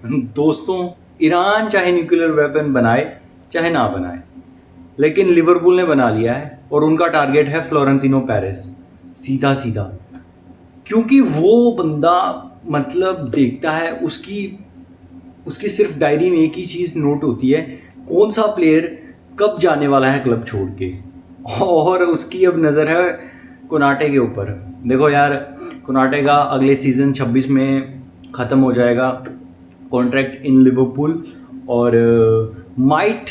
दोस्तों, ईरान चाहे nuclear weapon बनाए चाहे ना बनाए, लेकिन लिवरपूल ने बना लिया है और उनका टारगेट है फ्लोरेंटिनो पेरेस। सीधा सीधा, क्योंकि वो बंदा मतलब देखता है, उसकी उसकी सिर्फ डायरी में एक ही चीज़ नोट होती है, कौन सा प्लेयर कब जाने वाला है क्लब छोड़ के। और उसकी अब नज़र है कोनाटे के ऊपर। देखो यार, कोनाटे का अगले सीज़न 26 में ख़त्म हो जाएगा कॉन्ट्रैक्ट इन लिवरपूल, और might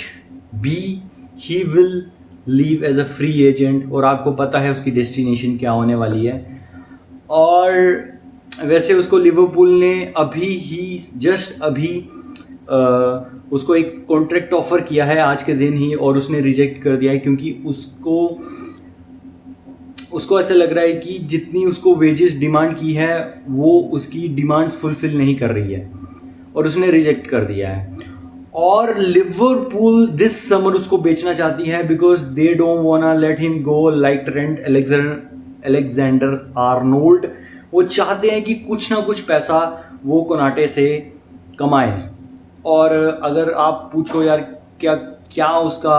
be he will leave as a free agent, और आपको पता है उसकी डेस्टिनेशन क्या होने वाली है। और वैसे उसको लिवरपूल ने अभी ही जस्ट अभी उसको एक कॉन्ट्रैक्ट ऑफर किया है आज के दिन ही, और उसने रिजेक्ट कर दिया है क्योंकि उसको ऐसा लग रहा है कि जितनी उसको वेजेस डिमांड की है वो उसकी डिमांड्स फुलफिल नहीं कर रही है, और उसने रिजेक्ट कर दिया है। और लिवरपूल दिस समर उसको बेचना चाहती है because they don't वांना let him go like Trent Alexander Arnold. वो चाहते हैं कि कुछ ना कुछ पैसा वो कोनाटे से कमाए। और अगर आप पूछो यार क्या क्या उसका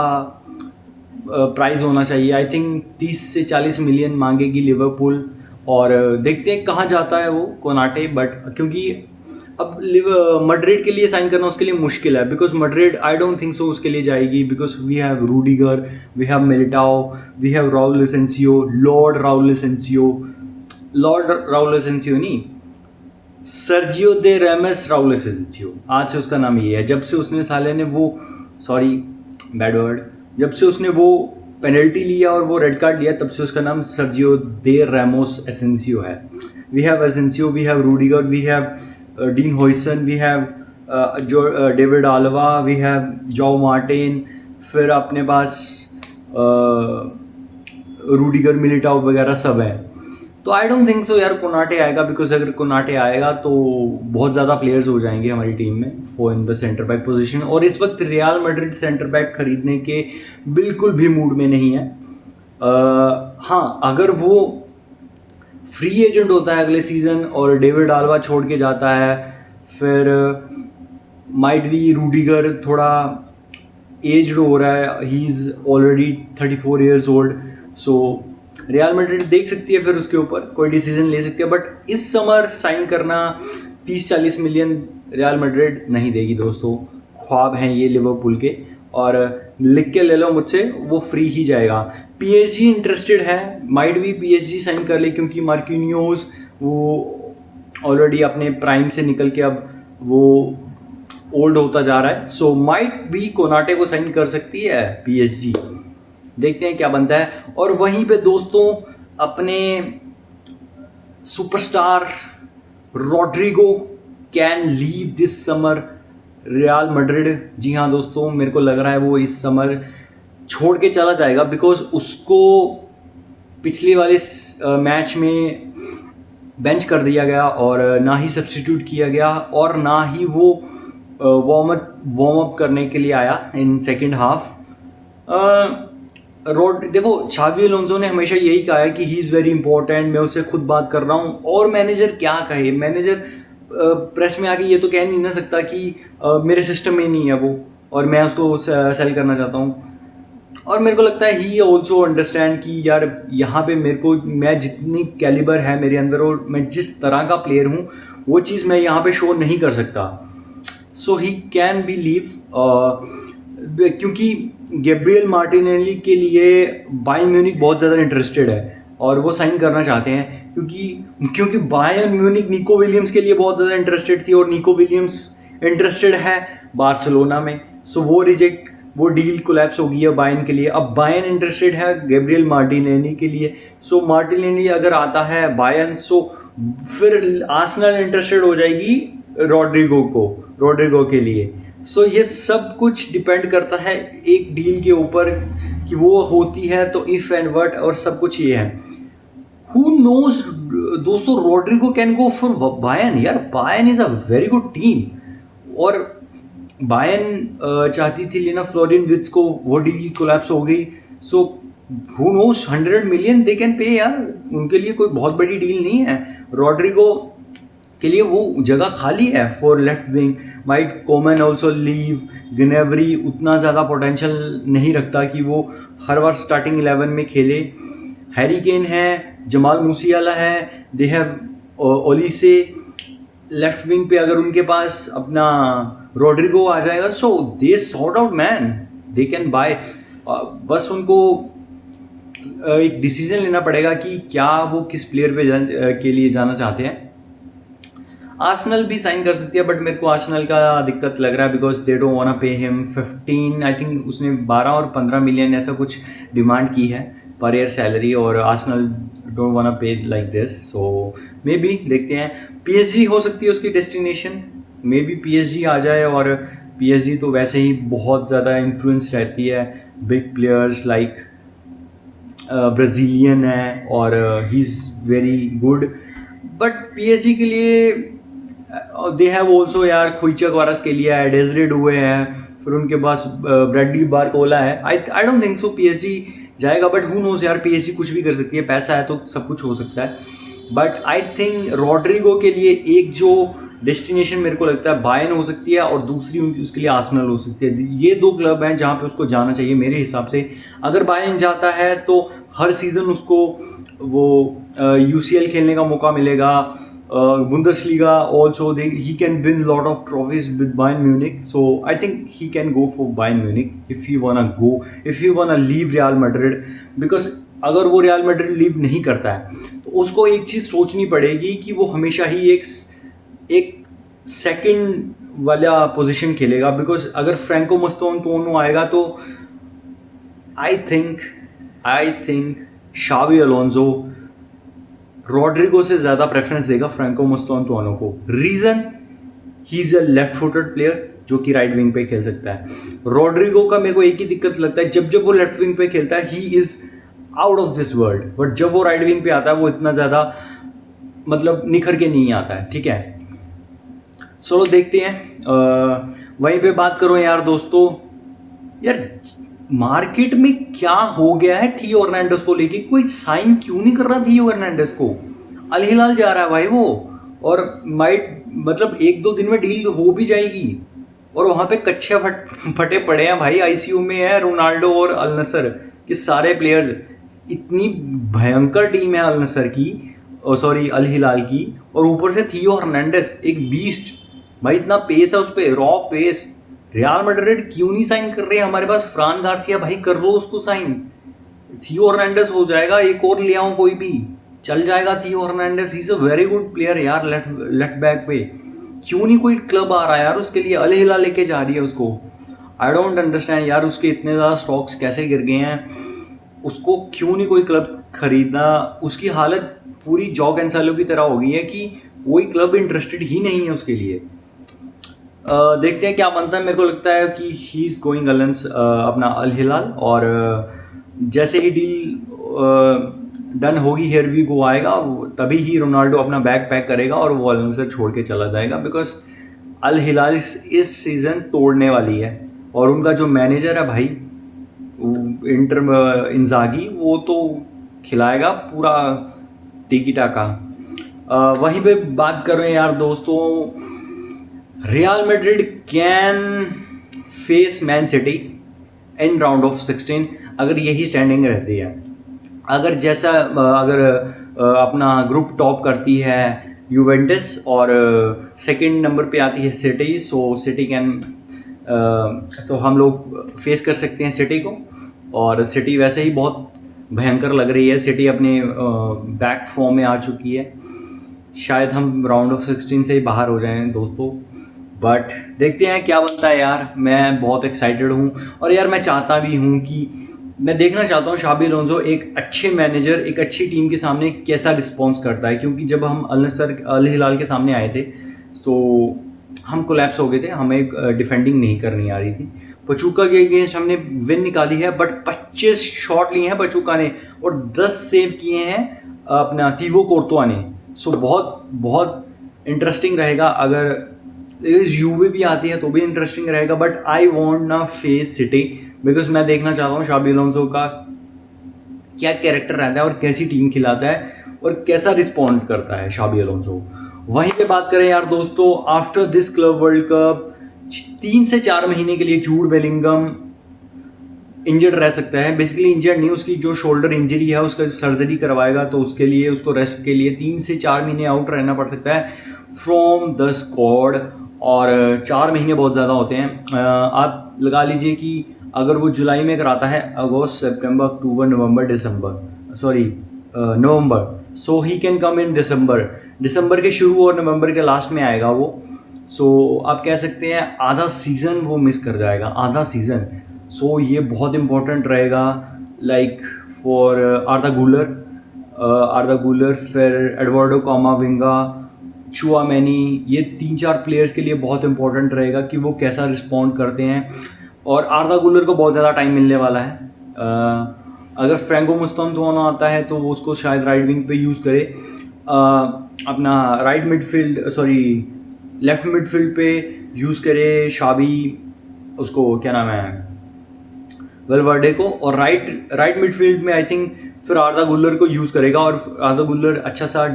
प्राइस होना चाहिए, आई थिंक 30 से 40 मिलियन मांगेगी लिवरपूल, और देखते हैं कहाँ जाता है वो कोनाटे। बट क्योंकि अब मड्रिड के लिए साइन करना उसके लिए मुश्किल है, because Madrid I don't think so उसके लिए जाएगी, because we have Rudiger, we have Militao, we have Raul Asencio, lord Raul Asencio नहीं, सर्जियो दे रेमेस राउल लिसेंसियो, आज से उसका नाम ये है। जब से उसने साले ने वो, सॉरी बैड वर्ड, जब से उसने वो पेनल्टी लिया और वो रेड कार्ड लिया, तब से उसका नाम सर्जियो दे रेमोस एसेंसियो है। We have Asensio, we have Rudiger, we have Dean Huijsen, we have David Alaba, we have Jo Martin, फिर अपने पास रूडिगर, मिलिटाओ वगैरह सब हैं। तो आई डोंट थिंक सो यार कोनाटे आएगा, बिकॉज अगर कोनाटे आएगा तो बहुत ज़्यादा प्लेयर्स हो जाएंगे हमारी टीम में for in the centre back position, और इस वक्त रियल मैड्रिड सेंटर बैक खरीदने के बिल्कुल भी मूड में नहीं है। हाँ, अगर वो फ्री एजेंट होता है अगले सीज़न और डेविड आल्वा छोड़ के जाता है, फिर माइट बी रूडिगर थोड़ा एज्ड हो रहा है, he is already 34 years old, so real Madrid देख सकती है, फिर उसके ऊपर कोई डिसीजन ले सकती है। बट इस समर साइन करना 30-40 मिलियन रियल मैड्रिड नहीं देगी दोस्तों, ख्वाब हैं ये लिवरपूल के, और लिख के ले लो मुझसे, वो फ्री ही जाएगा। पीएसजी इंटरेस्टेड है, माइट भी पीएसजी साइन कर ले, क्योंकि मार्किनियोस वो ऑलरेडी अपने प्राइम से निकल के अब वो ओल्ड होता जा रहा है, सो माइट भी कोनाटे को साइन कर सकती है पीएसजी। देखते हैं क्या बनता है। और वहीं पे दोस्तों अपने superstar Rodrygo can leave this summer Real Madrid. जी हाँ दोस्तों, मेरे को लग रहा है वो इस समर छोड़ के चला जाएगा, बिकॉज उसको पिछले वाले मैच में बेंच कर दिया गया, और ना ही सब्स्टिट्यूट किया गया, और ना ही वो वार्म अप करने के लिए आया इन सेकेंड हाफ। देखो, छावी अलोंसो ने हमेशा यही कहा है कि ही इज़ वेरी इंपॉर्टेंट, मैं उससे खुद बात कर रहा हूँ। और मैनेजर क्या कहे, मैनेजर प्रेस में आके ये तो कह नहीं ना सकता कि मेरे सिस्टम में नहीं है वो, और मैं उसको सेल करना चाहता हूँ। और मेरे को लगता है ही ऑल्सो अंडरस्टैंड कि यार यहाँ पे मैं जितनी कैलिबर है मेरे अंदर और मैं जिस तरह का प्लेयर हूँ, वो चीज़ मैं यहाँ पे शो नहीं कर सकता। सो ही कैन बी लीव, क्योंकि गैब्रियल मार्टिनेली के लिए बायर्न म्यूनिख बहुत ज़्यादा इंटरेस्टेड है, और वो साइन करना चाहते हैं, क्योंकि बायर्न म्यूनिख निको विलियम्स के लिए बहुत ज़्यादा इंटरेस्टेड थी, और निको विलियम्स इंटरेस्टेड है बार्सिलोना में। सो वो डील कोलैप्स हो गई है बायर्न के लिए। अब बायर्न इंटरेस्टेड है गैब्रियल मार्टिनेली के लिए, सो मार्टिनेली अगर आता है बायर्न, सो फिर आर्सेनल इंटरेस्टेड हो जाएगी रॉड्रिगो के लिए। सो ये सब कुछ डिपेंड करता है एक डील के ऊपर कि वो होती है तो इफ़ एंड व्हाट, और सब कुछ ये है। हु नोज दोस्तों, Rodrygo can go for Bayern. यार Bayern is a very good team, और बायर्न चाहती थी लेना फ्लोरिन विट्स को, वो डील कोलैप्स हो गई। So who knows, 100 million they can pay यार, उनके लिए कोई बहुत बड़ी डील नहीं है। रॉड्रिगो के लिए वो जगह खाली है for left wing. Might Coman also leave. Gnabry उतना ज़्यादा पोटेंशियल नहीं रखता कि वो हर बार स्टार्टिंग 11 में खेले. हैरी केन है, जमाल मूसियाला है, they have Olise. Left wing पे अगर उनके पास अपना रोड्रिगो आ जाएगा, so they sort out man, they can buy. बस उनको एक डिसीजन लेना पड़ेगा कि क्या वो किस प्लेयर पे के लिए जाना चाहते हैं. आर्सेनल भी साइन कर सकती है, बट मेरे को आर्सेनल का दिक्कत लग रहा है because they don't want pay him 15, I think उसने 12 और 15 मिलियन ऐसा कुछ डिमांड की है पर ईयर सैलरी, और आर्सेनल डोंट वांट पे like this. So may be देखते हैं. पीएसजी हो सकती है उसकी डेस्टिनेशन, मे बी पीएसजी आ जाए. और पीएसजी तो वैसे ही बहुत ज़्यादा इन्फ्लुएंस रहती है बिग प्लेयर्स लाइक ब्राज़ीलियन है और he is very good. But PSG के लिए दे हैव ऑल्सो यार खुईचक वारस के लिए है, डेजरे डुए है, फिर उनके पास ब्रैडली बारकोला है. आई डोंट थिंक सो पीएसजी जाएगा, बट हु नोस यार, पीएसजी कुछ भी कर सकती है, पैसा है तो सब कुछ हो सकता है. बट आई थिंक रोड्रिगो के लिए एक जो डेस्टिनेशन मेरे को लगता है बायर्न हो सकती है और दूसरी उनकी उसके लिए आर्सेनल हो सकती है. ये दो क्लब हैं जहाँ पे उसको जाना चाहिए मेरे हिसाब से. अगर बायर्न जाता है तो हर सीज़न उसको वो यूसीएल खेलने का मौका मिलेगा, Bundesliga also he can win lot of trophies with Bayern Munich. So I think he can go for Bayern Munich if he wanna leave Real Madrid, because अगर वो रियल मैड्रिड लीव नहीं करता है तो उसको एक चीज़ सोचनी पड़ेगी कि वो हमेशा ही एक सेकंड वाला पोजीशन खेलेगा. बिकॉज अगर फ्रैंको मस्तानतुआनो आएगा तो आई थिंक शावी अलोंसो रोड्रिगो से ज़्यादा प्रेफरेंस देगा फ्रैंको मस्तानतुआनो को. Reason, he is a left footed player जो कि राइट विंग पे खेल सकता है. रोड्रिगो का मेरे को एक ही दिक्कत लगता है, जब वो लेफ्ट विंग पे खेलता है he is out of this world, but जब वो राइट विंग पे आता है वो इतना ज़्यादा मतलब निखर के नहीं आता है. ठीक है, चलो देखते हैं. वहीं पे बात करो यार दोस्तों, यार मार्केट में क्या हो गया है थियो हर्नांडेज को लेके. कोई साइन क्यों नहीं कर रहा थियो हर्नांडेज को. अल हिलाल जा रहा है भाई वो, और माइट मतलब 1-2 दिन में डील हो भी जाएगी. और वहाँ पे कच्चे फटे पड़े हैं भाई, आईसीयू में है रोनाल्डो और अल नसर के सारे प्लेयर्स. इतनी भयंकर टीम है अल नसर की, सॉरी अल हिलाल की, और ऊपर से थियो हर्नांडेज एक बीस्ट भाई. इतना पेस है उस पर, रॉ पेस. रियल मैड्रिड क्यों नहीं साइन कर रहे हैं. हमारे पास फ्रान गार्सिया भाई, कर लो उसको साइन. थियो हर्नांडेज हो जाएगा, एक और ले आओ, कोई भी चल जाएगा. थियो Hernandez is a very good player यार लेफ्ट बैक पे. क्यों नहीं कोई क्लब आ रहा है यार उसके लिए. अल हिलाल लेके जा रही है उसको. आई डोंट अंडरस्टैंड यार, उसके इतने ज़्यादा स्टॉक्स कैसे गिर गए हैं. उसको क्यों नहीं कोई क्लब खरीदना. उसकी हालत पूरी जॉ कैंसेलो की तरह हो गई है कि कोई क्लब इंटरेस्टेड ही नहीं है उसके लिए. देखते हैं क्या बनता है. मेरे को लगता है कि ही इज़ गोइंग अलेंस अपना अल हिलाल, और जैसे ही डील डन होगी, हियर वी गो आएगा, तभी ही रोनाल्डो अपना बैग पैक करेगा और वो अल नसर छोड़ के चला जाएगा. बिकॉज अल हिलाल इस सीज़न तोड़ने वाली है, और उनका जो मैनेजर है भाई इंजागी, वो तो खिलाएगा पूरा टिकी टाका. वहीं पे बात कर रहे हैं यार दोस्तों, real Madrid can face man city in round of 16 अगर यही स्टैंडिंग रहती है. अगर जैसा अगर अपना ग्रुप टॉप करती है यूवेंटस और सेकंड नंबर पे आती है सिटी, सो सिटी कैन तो हम लोग फेस कर सकते हैं सिटी को. और सिटी वैसे ही बहुत भयंकर लग रही है. सिटी अपने बैक फॉर्म में आ चुकी है. शायद हम राउंड ऑफ 16 से ही बाहर हो जाएं दोस्तों, बट देखते हैं क्या बनता है यार. मैं बहुत एक्साइटेड हूँ, और यार मैं चाहता भी हूँ कि मैं देखना चाहता हूँ शाबी अलोंसो एक अच्छे मैनेजर एक अच्छी टीम के सामने कैसा रिस्पॉन्स करता है. क्योंकि जब हम अल हिलाल के सामने आए थे तो हम कोलैप्स हो गए थे, हमें डिफेंडिंग नहीं करनी आ रही थी. पचूका के अगेंस्ट हमने विन निकाली है, बट 25 शॉट लिए हैं पचूका ने और 10 सेव किए हैं अपना तीवो कोर्तुआ ने. सो बहुत बहुत इंटरेस्टिंग रहेगा. अगर यूवे भी आती है तो भी इंटरेस्टिंग रहेगा. बट आई वॉन्ट ना फेस सिटी, बिकॉज मैं देखना चाहता हूँ शाबी अलोंसो का क्या कैरेक्टर रहता है और कैसी टीम खिलाता है और कैसा रिस्पॉन्ड करता है शाबी अलोंसो. वहीं पे बात करें यार दोस्तों, after this club world cup 3 से 4 महीने के लिए जूड बेलिंगम इंजर्ड रह सकता है। बेसिकली इंजर्ड नहीं, उसकी जो शोल्डर इंजरी है उसका सर्जरी करवाएगा, तो उसके लिए उसको रेस्ट के लिए 3 से 4 महीने आउट रहना पड़ सकता है फ्रॉम द स्क्वाड। और 4 महीने बहुत ज़्यादा होते हैं। आप लगा लीजिए कि अगर वो जुलाई में कराता है, अगस्त सितंबर अक्टूबर नवंबर दिसंबर, sorry November, so he can come इन दिसंबर के शुरू और नवंबर के लास्ट में आएगा वो। सो आप कह सकते हैं आधा सीज़न वो मिस कर जाएगा, आधा सीज़न। सो ये बहुत इंपॉर्टेंट रहेगा, लाइक फॉर आर्दा गुलर, फिर एडवर्डो कामाविंगा, चुआमेनी, ये 3-4 प्लेयर्स के लिए बहुत इंपॉर्टेंट रहेगा कि वो कैसा रिस्पॉन्ड करते हैं। और आर्दा गुलर को बहुत ज़्यादा टाइम मिलने वाला है। अगर फ्रैंको मुस्तंतोनो आता है तो वो उसको शायद राइट विंग पे यूज़ करे, अपना लेफ्ट मिडफील्ड पे यूज़ करे शाबी, उसको क्या नाम है, वेलवर्डे को। और राइट मिडफील्ड में आई थिंक फिर आर्दा गुलर को यूज़ करेगा, और आर्दा गुलर अच्छा सा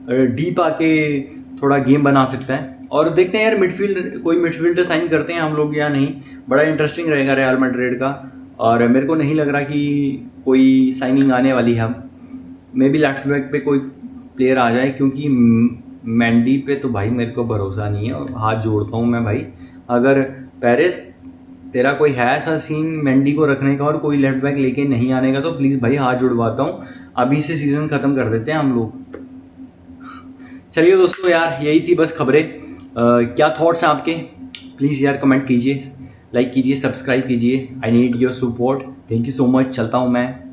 डीप आके थोड़ा गेम बना सकता है। और देखते हैं यार कोई मिडफील्डर साइन करते हैं हम लोग या नहीं, बड़ा इंटरेस्टिंग रहेगा रियल मैड्रिड का। और मेरे को नहीं लग रहा कि कोई साइनिंग आने वाली है। मे बी लेफ्ट बैक पे कोई प्लेयर आ जाए, क्योंकि मैंडी पे तो भाई मेरे को भरोसा नहीं है, और हाथ जोड़ता हूँ मैं भाई। अगर पेरिस तेरा कोई है ऐसा सीन मैंडी को रखने का और कोई लेफ्ट बैक लेके नहीं आने का, तो प्लीज़ भाई हाथ जुड़वाता हूँ, अभी से सीज़न ख़त्म कर देते हैं हम लोग। चलिए दोस्तों यार, यही थी बस खबरें। क्या थॉट्स हैं आपके, प्लीज़ यार कमेंट कीजिए, लाइक कीजिए, सब्सक्राइब कीजिए। I need your support. Thank you so much. चलता हूँ मैं।